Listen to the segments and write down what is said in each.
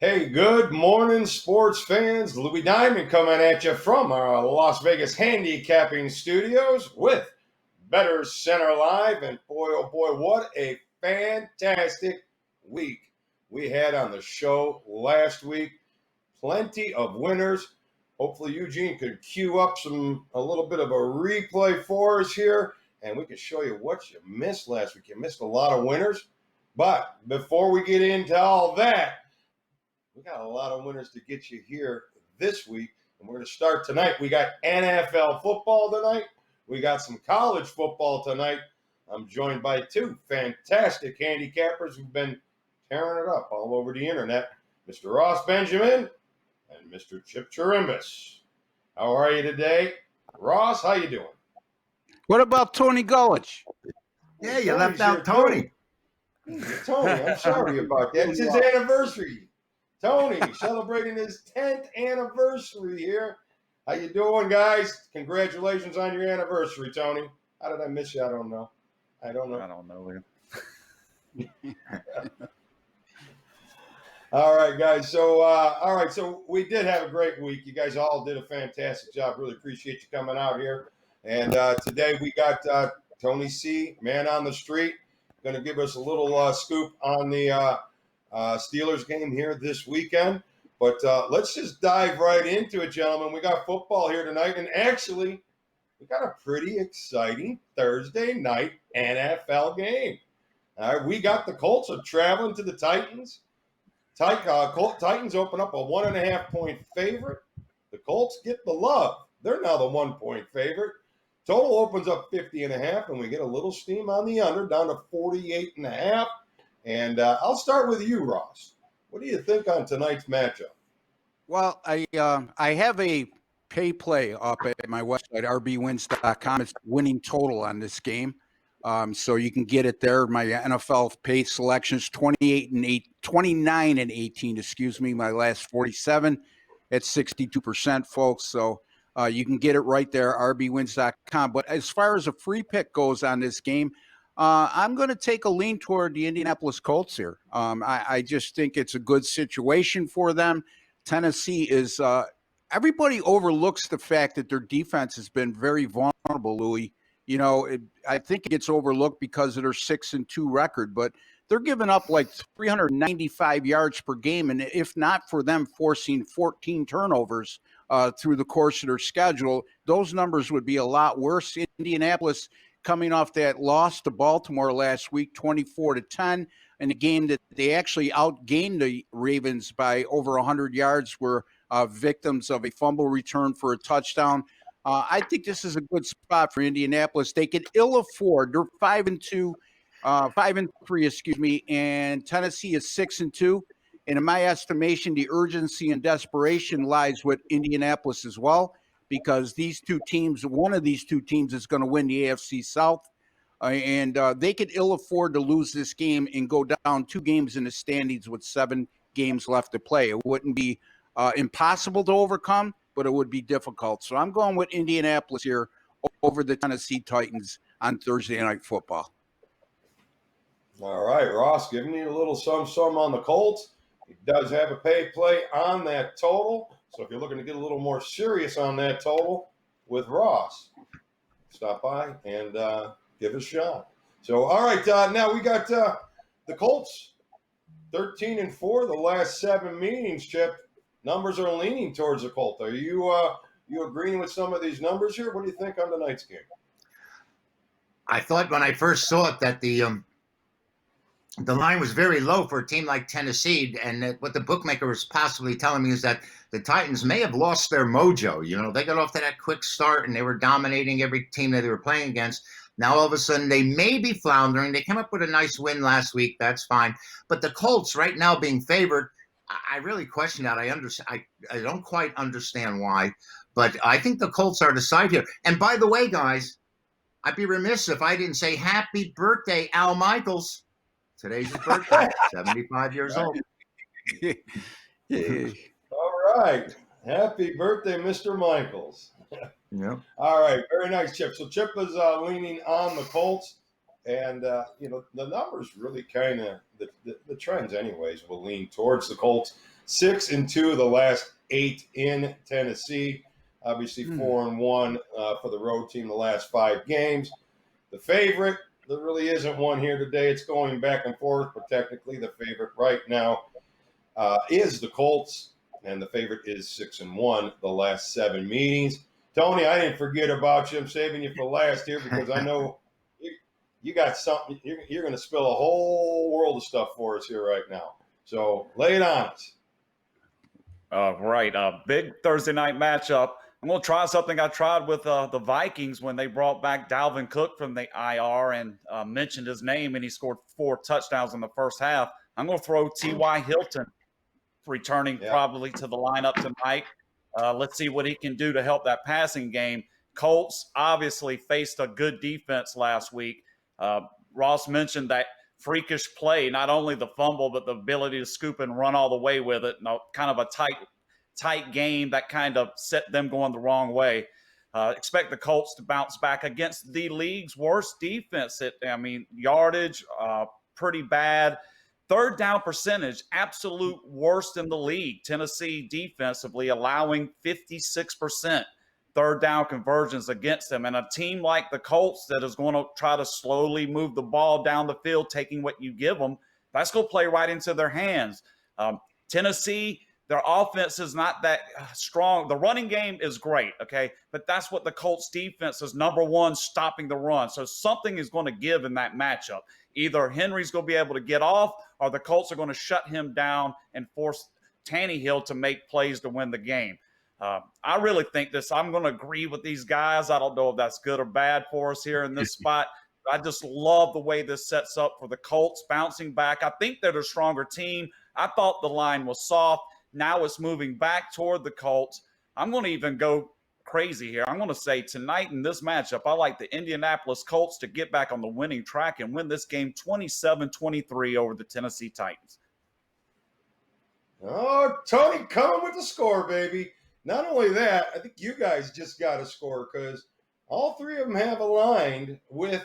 Hey, good morning, sports fans. Louis Diamond coming at you from our Las Vegas handicapping studios with Bettor Center Live. And boy, oh boy, what a fantastic week we had on the show last week. Plenty of winners. Hopefully, Eugene could cue up a little bit of a replay for us here, and we can show you what you missed last week. You missed a lot of winners. But before we get into all that, we got a lot of winners to get you here this week. And we're going to start tonight. We got NFL football tonight. We got some college football tonight. I'm joined by two fantastic handicappers who've been tearing it up all over the internet, Mr. Ross Benjamin and Mr. Chip Chirimbus. How are you today? Ross, how you doing? What about Tony Gullich? Yeah, you left out Tony. Tony, I'm sorry about that. It's his anniversary. Tony celebrating his 10th anniversary here. How you doing, guys? Congratulations on your anniversary, Tony. How did I miss you? I don't know. I don't know. All right, guys. So we did have a great week. You guys all did a fantastic job. Really appreciate you coming out here. And today we got Tony C., man on the street, going to give us a little scoop on the Steelers game here this weekend. But let's just dive right into it, gentlemen. We got football here tonight, and actually we got a pretty exciting Thursday night NFL game. All right, we got the Colts are traveling to the Titans. Titans open up a 1.5-point favorite. The Colts get the love. They're now the 1-point favorite. Total opens up 50.5, and we get a little steam on the under down to 48.5. And I'll start with you, Ross. What do you think on tonight's matchup? Well, I have a pay play up at my website, rbwins.com. It's winning total on this game. So you can get it there. My NFL pay selections, 29 and 18, my last 47 at 62%, folks. So you can get it right there, rbwins.com. But as far as a free pick goes on this game, I'm going to take a lean toward the Indianapolis Colts here. I just think it's a good situation for them. Tennessee is everybody overlooks the fact that their defense has been very vulnerable, Louis. You know, I think it gets overlooked because of their 6-2 record, but they're giving up like 395 yards per game. And if not for them forcing 14 turnovers through the course of their schedule, those numbers would be a lot worse. Indianapolis coming off that loss to Baltimore last week, 24-10, in a game that they actually outgained the Ravens by over 100 yards, were victims of a fumble return for a touchdown. I think this is a good spot for Indianapolis. They could ill afford. They're 5-2, 5-3, and Tennessee is 6-2. And in my estimation, the urgency and desperation lies with Indianapolis as well, because these two teams, one of these two teams is going to win the AFC South. And they could ill afford to lose this game and go down 2 games in the standings with 7 games left to play. It wouldn't be impossible to overcome, but it would be difficult. So I'm going with Indianapolis here over the Tennessee Titans on Thursday Night Football. All right, Ross, giving you a little sum on the Colts. He does have a pay play on that total. So if you're looking to get a little more serious on that total with Ross, stop by and give it a shot. So, all right, now we got the Colts, 13-4 the last 7 meetings, Chip. Numbers are leaning towards the Colts. Are you agreeing with some of these numbers here? What do you think on tonight's game? I thought when I first saw it that the line was very low for a team like Tennessee, and that what the bookmaker was possibly telling me is that the Titans may have lost their mojo. You know, they got off to that quick start, and they were dominating every team that they were playing against. Now, all of a sudden, they may be floundering. They came up with a nice win last week. That's fine. But the Colts right now being favored, I really question that. I don't quite understand why, but I think the Colts are the side here. And by the way, guys, I'd be remiss if I didn't say happy birthday, Al Michaels. Today's his birthday, 75 years old. All right. Happy birthday, Mr. Michaels. Yeah. All right. Very nice, Chip. So Chip is leaning on the Colts. And the numbers really kind of the trends, anyways, will lean towards the Colts. 6-2 the last 8 in Tennessee. Obviously, 4-1 for the road team the last 5 games. The favorite, there really isn't one here today. It's going back and forth, but technically the favorite right now is the Colts, and the favorite is 6-1 the last 7 meetings. Tony, I didn't forget about you. I'm saving you for last here because I know you got something. You're going to spill a whole world of stuff for us here right now. So lay it on us. Right. Big Thursday night matchup. I'm going to try something I tried with the Vikings when they brought back Dalvin Cook from the IR and mentioned his name, and he scored 4 touchdowns in the first half. I'm going to throw T.Y. Hilton returning probably to the lineup tonight. Let's see what he can do to help that passing game. Colts obviously faced a good defense last week. Ross mentioned that freakish play, not only the fumble, but the ability to scoop and run all the way with it. Kind of a tight game that kind of set them going the wrong way. Expect the Colts to bounce back against the league's worst defense. Yardage, pretty bad. Third down percentage, absolute worst in the league. Tennessee defensively allowing 56% third down conversions against them. And a team like the Colts that is going to try to slowly move the ball down the field, taking what you give them, that's going to play right into their hands. Tennessee, their offense is not that strong. The running game is great, okay? But that's what the Colts defense is, number one, stopping the run. So something is going to give in that matchup. Either Henry's going to be able to get off or the Colts are going to shut him down and force Tannehill to make plays to win the game. I really think this. I'm going to agree with these guys. I don't know if that's good or bad for us here in this spot. I just love the way this sets up for the Colts bouncing back. I think they're the stronger team. I thought the line was soft. Now it's moving back toward the Colts. I'm going to even go crazy here. I'm going to say tonight in this matchup, I like the Indianapolis Colts to get back on the winning track and win this game 27-23 over the Tennessee Titans. Oh, Tony coming with the score, baby. Not only that, I think you guys just got a score because all 3 of them have aligned with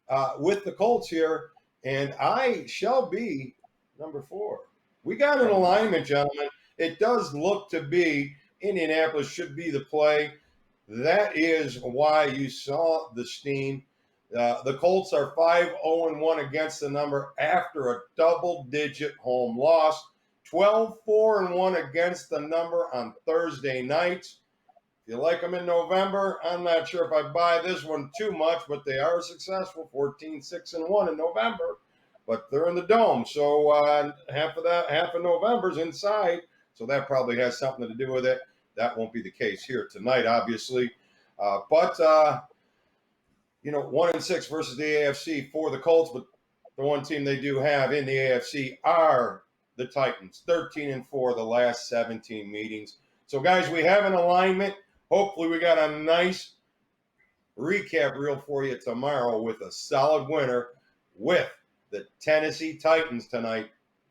the Colts here, and I shall be number 4. We got an alignment, gentlemen. It does look to be Indianapolis should be the play. That is why you saw the steam. The Colts are 5-0-1 against the number after a double-digit home loss. 12-4-1 against the number on Thursday nights. If you like them in November, I'm not sure if I buy this one too much, but they are successful, 14-6-1 in November. But they're in the dome, so half of November's inside, so that probably has something to do with it. That won't be the case here tonight, obviously. But 1-6 versus the AFC for the Colts, but the one team they do have in the AFC are the Titans, 13-4 the last 17 meetings. So, guys, we have an alignment. Hopefully we got a nice recap reel for you tomorrow with a solid winner with the Tennessee Titans tonight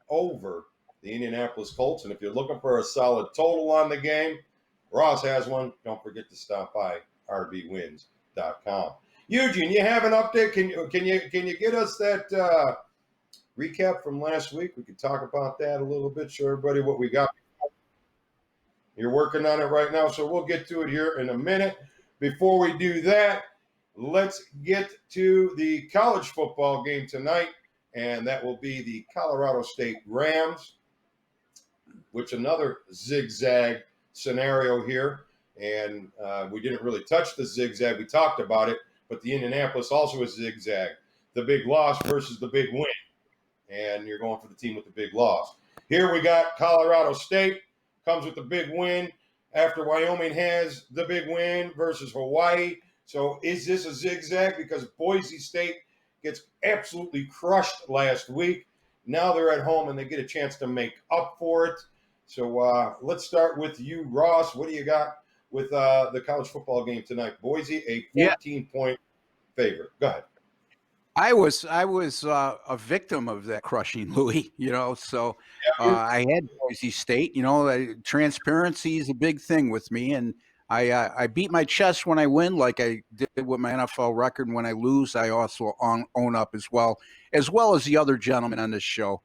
over the Indianapolis Colts. And if you're looking for a solid total on the game, Ross has one. Don't forget to stop by rbwins.com. Eugene, you have an update? Can you get us that recap from last week? We could talk about that a little bit, show everybody what we got. You're working on it right now, so we'll get to it here in a minute. Before we do that, let's get to the college football game tonight, and that will be the Colorado State Rams, which another zigzag scenario here. And we didn't really touch the zigzag. We talked about it, but the Indianapolis also is zigzag. The big loss versus the big win. And you're going for the team with the big loss. Here we got Colorado State comes with the big win after Wyoming has the big win versus Hawaii. So is this a zigzag? Because Boise State gets absolutely crushed last week. Now they're at home and they get a chance to make up for it. So let's start with you, Ross. What do you got with the college football game tonight? Boise, a 14-point favorite. Go ahead. I was a victim of that crushing, Louis, so I had Boise State, transparency is a big thing with me. And I beat my chest when I win, like I did with my NFL record. When I lose, I also own up as well as the other gentlemen on this show.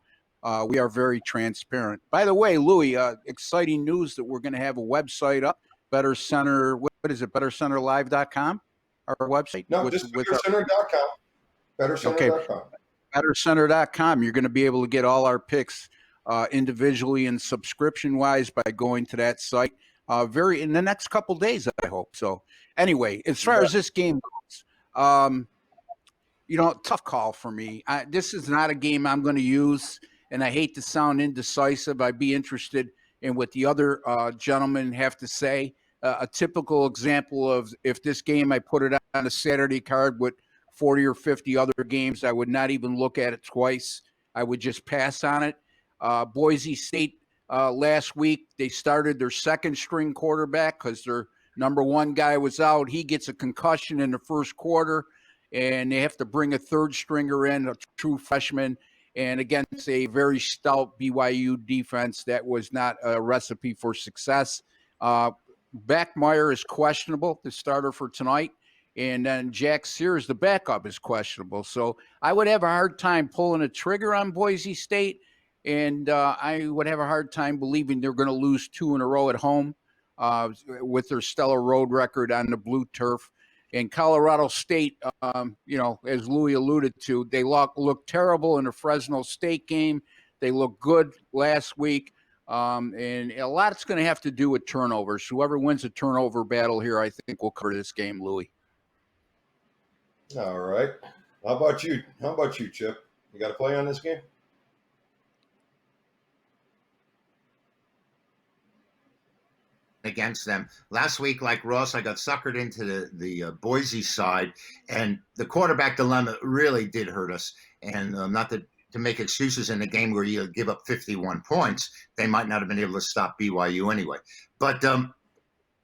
We are very transparent. By the way, Louis, exciting news that we're going to have a website up, Better Center. What is it? BetterCenterLive.com, our website. No, just bettercenter.com. Bettercenter.com. BetterCenter.com. You're going to be able to get all our picks individually and subscription wise by going to that site. Very in the next couple days, I hope. So anyway, as far as this game goes, tough call for me. This is not a game I'm going to use, and I hate to sound indecisive. I'd be interested in what the other gentlemen have to say. A typical example of if this game I put it on a Saturday card with 40 or 50 other games, I would not even look at it twice. I would just pass on it. Boise State last week, they started their second string quarterback because their number one guy was out. He gets a concussion in the first quarter, and they have to bring a third stringer in, a true freshman, and against a very stout BYU defense that was not a recipe for success. Backmeyer is questionable, the starter for tonight. And then Jack Sears, the backup, is questionable. So I would have a hard time pulling a trigger on Boise State. And I would have a hard time believing they're going to lose 2 in a row at home with their stellar road record on the blue turf. And Colorado State, as Louis alluded to, they looked terrible in the Fresno State game. They looked good last week. And a lot's going to have to do with turnovers. Whoever wins the turnover battle here, I think, will cover this game, Louis. All right. How about you? Chip? You got to play on this game? Against them last week, like Ross, I got suckered into the Boise side, and the quarterback dilemma really did hurt us. And not to make excuses in a game where you give up 51 points, they might not have been able to stop BYU anyway. But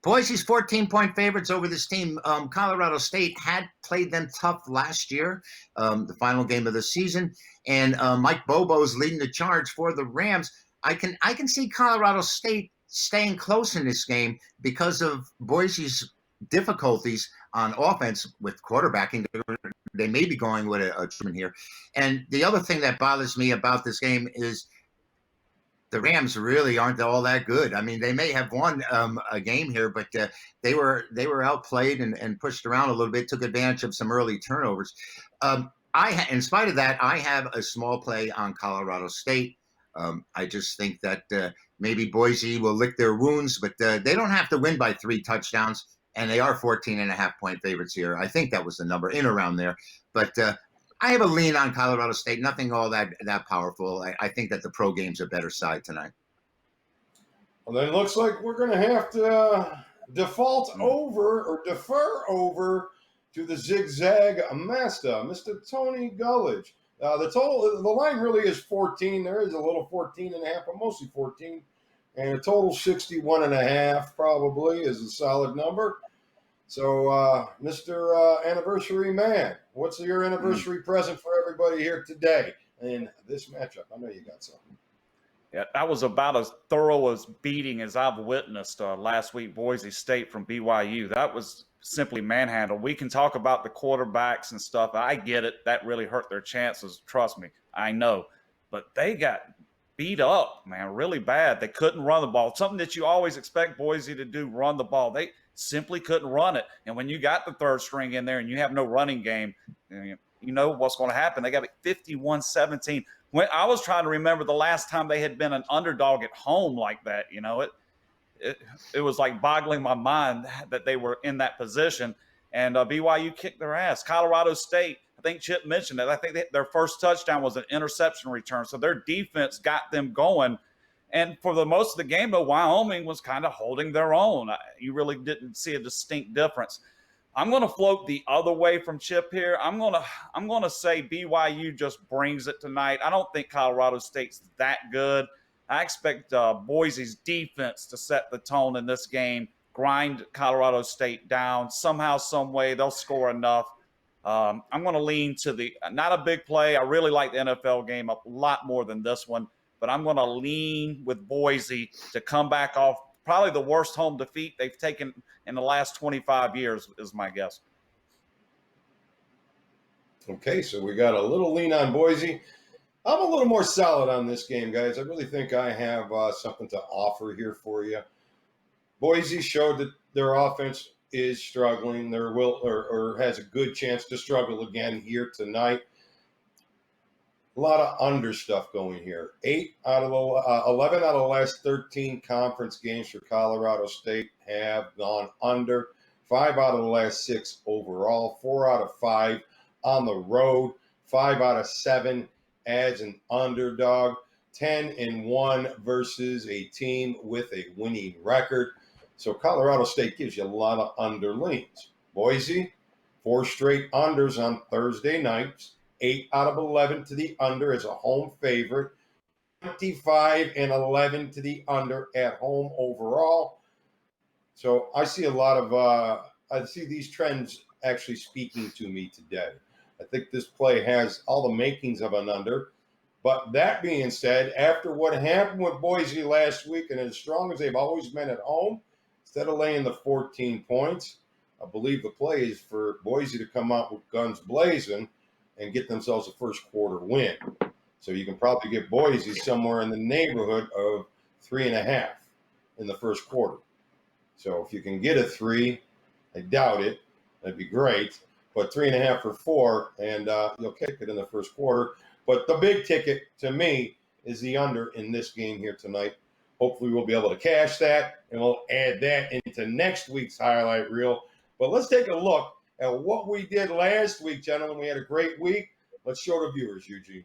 Boise's 14-point favorites over this team. Colorado State had played them tough last year, the final game of the season, and Mike Bobo's leading the charge for the Rams. I can see Colorado State staying close in this game because of Boise's difficulties on offense with quarterbacking. They may be going with a Truman here. And the other thing that bothers me about this game is the Rams really aren't all that good. I mean, they may have won a game here, but they were outplayed and pushed around a little bit, took advantage of some early turnovers. In spite of that, I have a small play on Colorado State. I just think that maybe Boise will lick their wounds, but they don't have to win by 3 touchdowns, and they are 14.5-point favorites here. I think that was the number, in around there. But I have a lean on Colorado State, nothing all that powerful. I think that the pro game's a better side tonight. Well, then it looks like we're going to have to defer over to the zigzag master, Mr. Tony Gullidge. The line really is 14. There is a little 14.5, but mostly 14. And a total 61.5 probably is a solid number. So, Mr. Anniversary Man, what's your anniversary present for everybody here today in this matchup? I know you got something. Yeah, that was about as thorough as beating as I've witnessed last week, Boise State from BYU. That was simply manhandled. We can talk about the quarterbacks and stuff. I get it. That really hurt their chances. Trust me, I know. But they got beat up, man, really bad. They couldn't run the ball. Something that you always expect Boise to do, run the ball. They simply couldn't run it. And when you got the third string in there and you have no running game, you know what's going to happen. They got it 51-17. When I was trying to remember the last time they had been an underdog at home like that, it was like boggling my mind that they were in that position. And BYU kicked their ass. Colorado State, I think Chip mentioned it. I think their first touchdown was an interception return. So their defense got them going. And for the most of the game, though, Wyoming was kind of holding their own. You really didn't see a distinct difference. I'm going to float the other way from Chip here. I'm going to say BYU just brings it tonight. I don't think Colorado State's that good. I expect Boise's defense to set the tone in this game, grind Colorado State down. Somehow, some way, they'll score enough. I'm going to lean to not a big play. I really like the NFL game a lot more than this one, but I'm going to lean with Boise to come back off probably the worst home defeat they've taken in the last 25 years, is my guess. Okay, so we got a little lean on Boise. I'm a little more solid on this game, guys. I really think I have something to offer here for you. Boise showed that their offense is struggling. There will or has a good chance to struggle again here tonight. A lot of under stuff going here. 11 out of the last 13 conference games for Colorado State have gone under. 5 out of the last 6 overall. 4 out of 5 on the road. 5 out of 7 as an underdog. 10-1 versus a team with a winning record. So Colorado State gives you a lot of under leans. Boise, 4 straight unders on Thursday nights. 8 out of 11 to the under as a home favorite. 25-11 to the under at home overall. So I see a lot of I see these trends actually speaking to me today. I think this play has all the makings of an under. But that being said, after what happened with Boise last week, and as strong as they've always been at home, instead of laying the 14 points, I believe the play is for Boise to come out with guns blazing and get themselves a first quarter win. So you can probably get Boise somewhere in the neighborhood of 3.5 in the first quarter. So if you can get a 3, I doubt it. That'd be great. But 3.5 for 4, and you'll kick it in the first quarter. But the big ticket to me is the under in this game here tonight. Hopefully we'll be able to cash that, and we'll add that into next week's highlight reel. But let's take a look at what we did last week, gentlemen. We had a great week. Let's show the viewers, Eugene.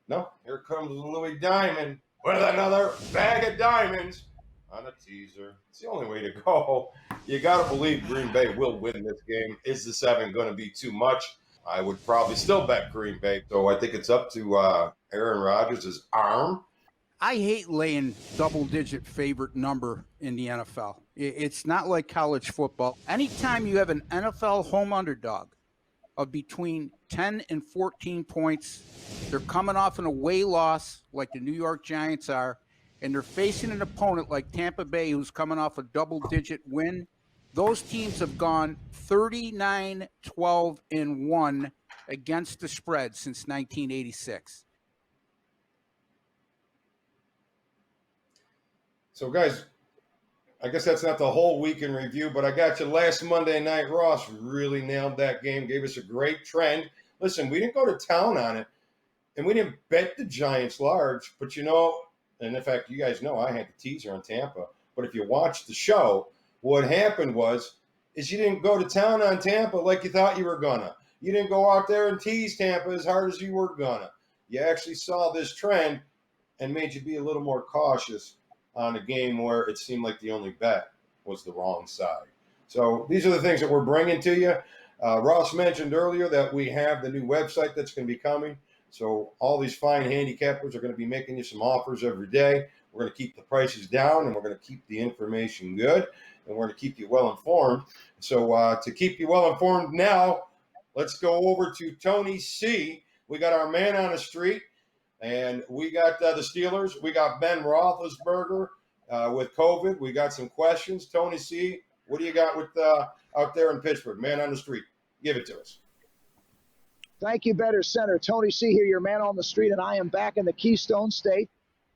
No, here comes Louis Diamond with another bag of diamonds on a teaser. It's the only way to go. You got to believe Green Bay will win this game. Is the 7 going to be too much? I would probably still bet Green Bay. So I think it's up to Aaron Rodgers' arm. I hate laying double-digit favorite number in the NFL. It's not like college football. Anytime you have an NFL home underdog of between 10 and 14 points, they're coming off an away loss like the New York Giants are, and they're facing an opponent like Tampa Bay who's coming off a double-digit win. Those teams have gone 39, 12, and 1 against the spread since 1986. So, guys, I guess that's not the whole week in review, but I got you last Monday night. Ross really nailed that game, gave us a great trend. Listen, we didn't go to town on it, and we didn't bet the Giants large, but you know, and in fact, you guys know I had the teaser on Tampa, but if you watched the show, what happened is you didn't go to town on Tampa like you thought you were gonna. You didn't go out there and tease Tampa as hard as you were gonna. You actually saw this trend and made you be a little more cautious on a game where it seemed like the only bet was the wrong side. So these are the things that we're bringing to you. Ross mentioned earlier that we have the new website that's going to be coming. So all these fine handicappers are going to be making you some offers every day. We're going to keep the prices down, and we're going to keep the information good, and we're going to keep you well informed. So to keep you well informed now, let's go over to Tony C. We got our man on the street. And we got the Steelers. We got Ben Roethlisberger with COVID. We got some questions. Tony C., what do you got with out there in Pittsburgh? Man on the street. Give it to us. Thank you, Bettor Center. Tony C. here, your man on the street, and I am back in the Keystone State,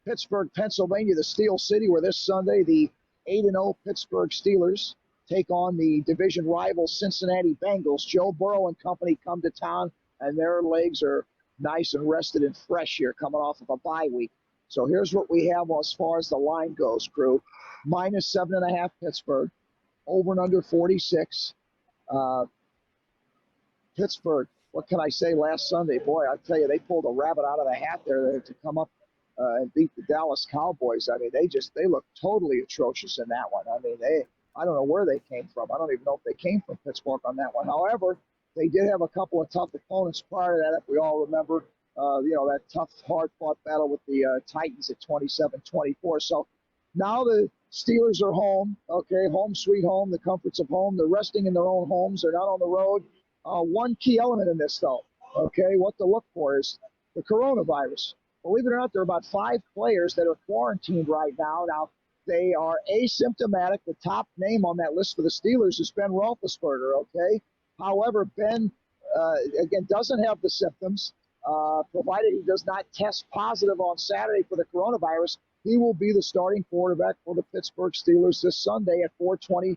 Pittsburgh, Pennsylvania, the Steel City, where this Sunday the 8-0 Pittsburgh Steelers take on the division rival Cincinnati Bengals. Joe Burrow and company come to town, and their legs are nice and rested and fresh here, coming off of a bye week. So here's what we have as far as the line goes, crew. -7.5 Pittsburgh, over and under 46. Pittsburgh, what can I say, last Sunday? Boy, I tell you, they pulled a rabbit out of the hat there to come up and beat the Dallas Cowboys. I mean, they look totally atrocious in that one. I mean, I don't know where they came from. I don't even know if they came from Pittsburgh on that one. However, they did have a couple of tough opponents prior to that, if we all remember, that tough, hard-fought battle with the Titans at 27-24. So now the Steelers are home, okay, home sweet home, the comforts of home. They're resting in their own homes. They're not on the road. One key element in this, though, okay, what to look for is the coronavirus. believe it or not, there are about 5 players that are quarantined right now. Now, they are asymptomatic. The top name on that list for the Steelers is Ben Roethlisberger, okay? However, Ben, again, doesn't have the symptoms. Provided he does not test positive on Saturday for the coronavirus, he will be the starting quarterback for the Pittsburgh Steelers this Sunday at 4:25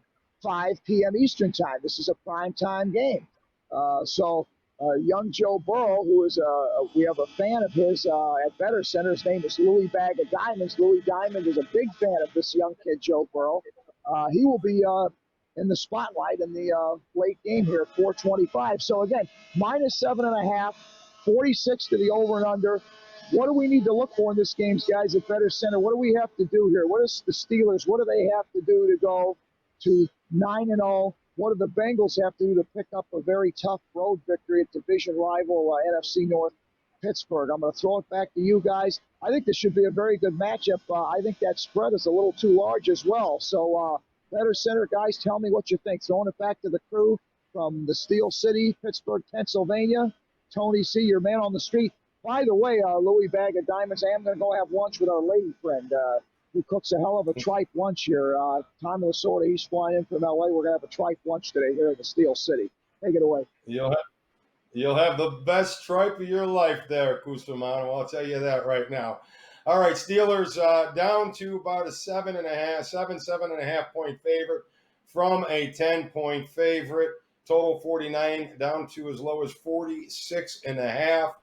p.m. Eastern time. This is a primetime game. Young Joe Burrow, who is we have a fan of his at Bettor Center. His name is Louis Bag of Diamonds. Louis Diamond is a big fan of this young kid, Joe Burrow. He will be in the spotlight in the late game here at 4:25. So again, -7.5, 46 to the over and under. What do we need to look for in this game, guys, at Bettor Center? What do we have to do here? What is the Steelers? What do they have to do to go to 9-0? What do the Bengals have to do to pick up a very tough road victory at division rival NFC North Pittsburgh? I'm going to throw it back to you guys. I think this should be a very good matchup. I think that spread is a little too large as well. So, Bettor Center, guys, tell me what you think. Throwing it back to the crew from the Steel City, Pittsburgh, Pennsylvania. Tony C., your man on the street. By the way, Louis Bag of Diamonds, I am going to go have lunch with our lady friend who cooks a hell of a tripe lunch here. Tom Lasorda, he's flying in from L.A. We're going to have a tripe lunch today here in the Steel City. Take it away. You'll have the best tripe of your life there, Cusimano. I'll tell you that right now. All right, Steelers down to about a 7.5 point favorite from a 10-point favorite. Total 49 down to as low as 46.5.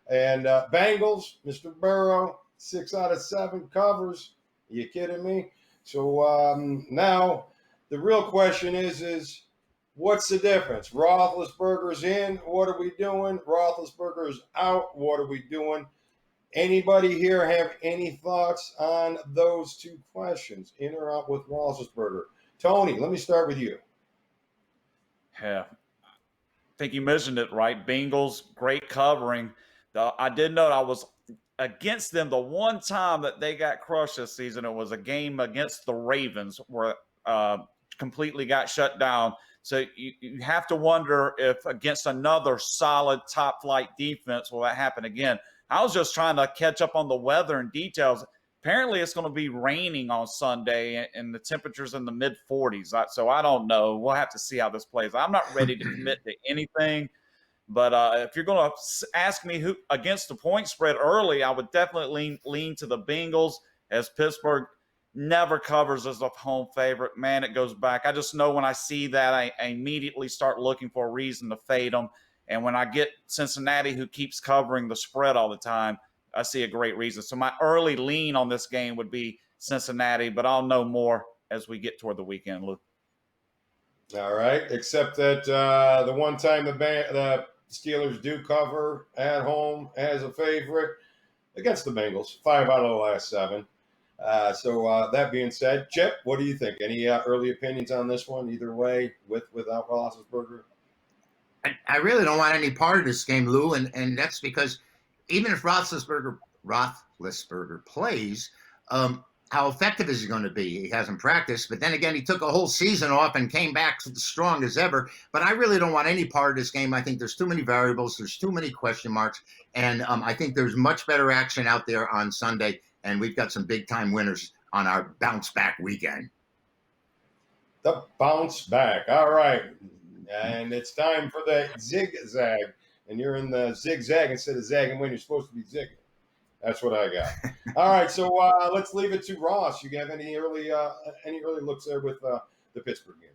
And Bengals, Mr. Burrow, 6 out of 7 covers. Are you kidding me? So now the real question is what's the difference? Roethlisberger's in. What are we doing? Roethlisberger's out. What are we doing? Anybody here have any thoughts on those two questions, in or out with Roethlisberger? Tony, let me start with you. Yeah, I think you mentioned it right. Bengals, great covering. I did note I was against them the one time that they got crushed this season. It was a game against the Ravens where completely got shut down. So you have to wonder if against another solid top flight defense will that happen again. I was just trying to catch up on the weather and details. Apparently it's going to be raining on Sunday and the temperature's in the mid 40s. So I don't know. We'll have to see how this plays. I'm not ready to commit to anything. But if you're going to ask me who against the point spread early, I would definitely lean to the Bengals, as Pittsburgh never covers as a home favorite. Man, it goes back. I just know when I see that, I immediately start looking for a reason to fade them. And when I get Cincinnati, who keeps covering the spread all the time, I see a great reason. So my early lean on this game would be Cincinnati, but I'll know more as we get toward the weekend, Luke. All right, except that the one time the Steelers do cover at home as a favorite against the Bengals, 5 out of the last 7. So that being said, Chip, what do you think? Any early opinions on this one, either way, without Roethlisberger? I really don't want any part of this game, Lou, and that's because even if Roethlisberger plays, how effective is he going to be? He hasn't practiced, but then again, he took a whole season off and came back strong as ever. But I really don't want any part of this game. I think there's too many variables. There's too many question marks. And I think there's much better action out there on Sunday. And we've got some big-time winners on our bounce-back weekend. The bounce back. All right. And it's time for the zigzag. And you're in the zigzag instead of zagging when you're supposed to be zigging. That's what I got. All right, so let's leave it to Ross. You have any early looks there with the Pittsburgh game?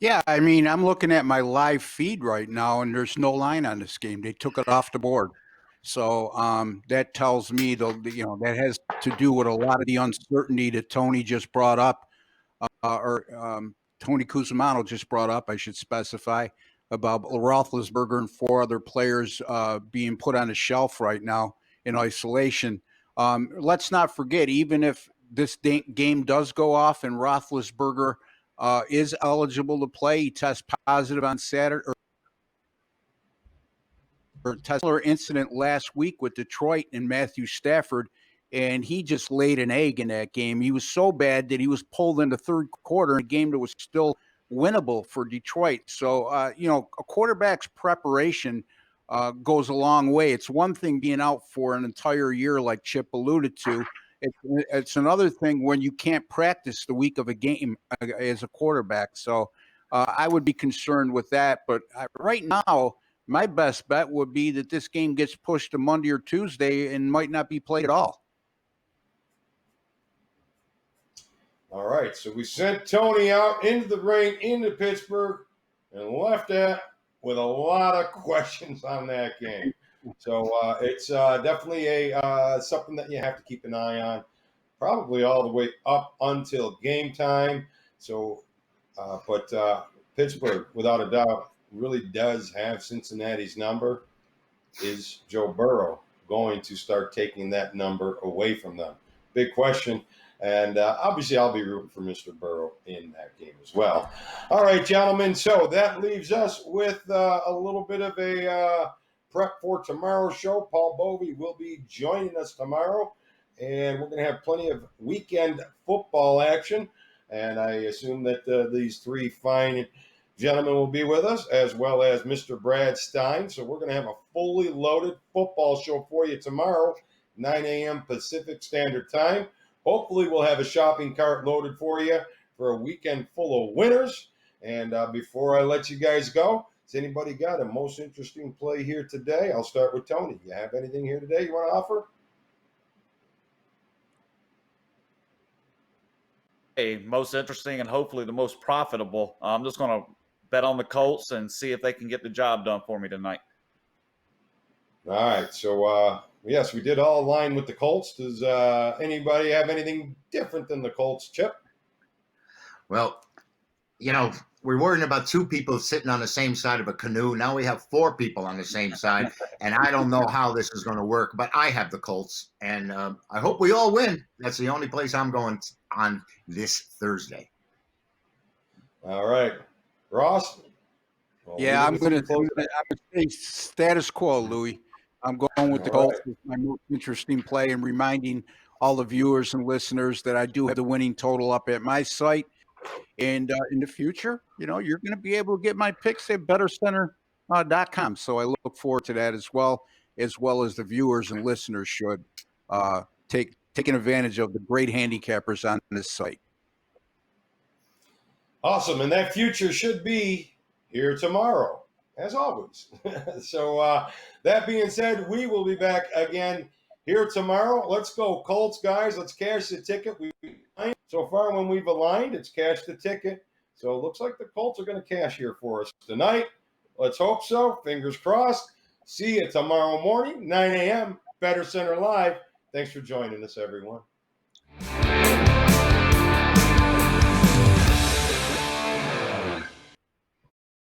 Yeah, I mean, I'm looking at my live feed right now, and there's no line on this game. They took it off the board. So that tells me, that has to do with a lot of the uncertainty that Tony just brought up, Tony Cusimano just brought up, I should specify, about Roethlisberger and 4 other players being put on a shelf right now in isolation. Let's not forget, even if this game does go off and Roethlisberger is eligible to play, he tests positive on Saturday, or Tesla incident last week with Detroit and Matthew Stafford, and he just laid an egg in that game. He was so bad that he was pulled in the third quarter in a game that was still winnable for Detroit. So, a quarterback's preparation goes a long way. It's one thing being out for an entire year, like Chip alluded to. It's another thing when you can't practice the week of a game as a quarterback. So I would be concerned with that. But right now, my best bet would be that this game gets pushed to Monday or Tuesday and might not be played at all. All right, so we sent Tony out into the rain into Pittsburgh and left that with a lot of questions on that game. So it's definitely a something that you have to keep an eye on, probably all the way up until game time. So, but Pittsburgh, without a doubt, really does have Cincinnati's number. Is Joe Burrow going to start taking that number away from them? Big question. And obviously, I'll be rooting for Mr. Burrow in that game as well. All right, gentlemen. So that leaves us with a little bit of a prep for tomorrow's show. Paul Bovey will be joining us tomorrow, and we're going to have plenty of weekend football action. And I assume that these three fine gentlemen will be with us, as well as Mr. Brad Stein. So we're going to have a fully loaded football show for you tomorrow, 9 a.m. Pacific Standard Time. Hopefully, we'll have a shopping cart loaded for you for a weekend full of winners. And before I let you guys go, has anybody got a most interesting play here today? I'll start with Tony. You have anything here today you want to offer? Hey, most interesting and hopefully the most profitable. I'm just going to bet on the Colts and see if they can get the job done for me tonight. All right. So, yes, we did all align with the Colts. Does anybody have anything different than the Colts, Chip? Well, we're worrying about two people sitting on the same side of a canoe. Now we have four people on the same side, and I don't know how this is going to work, but I have the Colts, and I hope we all win. That's the only place I'm going on this Thursday. All right. Ross? Yeah, I'm going to say status quo, Louis. I'm going with the Colts as my most interesting play and reminding all the viewers and listeners that I do have the winning total up at my site. And in the future, you're going to be able to get my picks at bettercenter.com. So I look forward to that as well as the viewers and listeners should taking advantage of the great handicappers on this site. Awesome. And that future should be here tomorrow, as always. So that being said, we will be back again here tomorrow. Let's go, Colts, guys. Let's cash the ticket. So far, when we've aligned, it's cash the ticket. So it looks like the Colts are going to cash here for us tonight. Let's hope so. Fingers crossed. See you tomorrow morning, 9 a.m., Better Center Live. Thanks for joining us, everyone.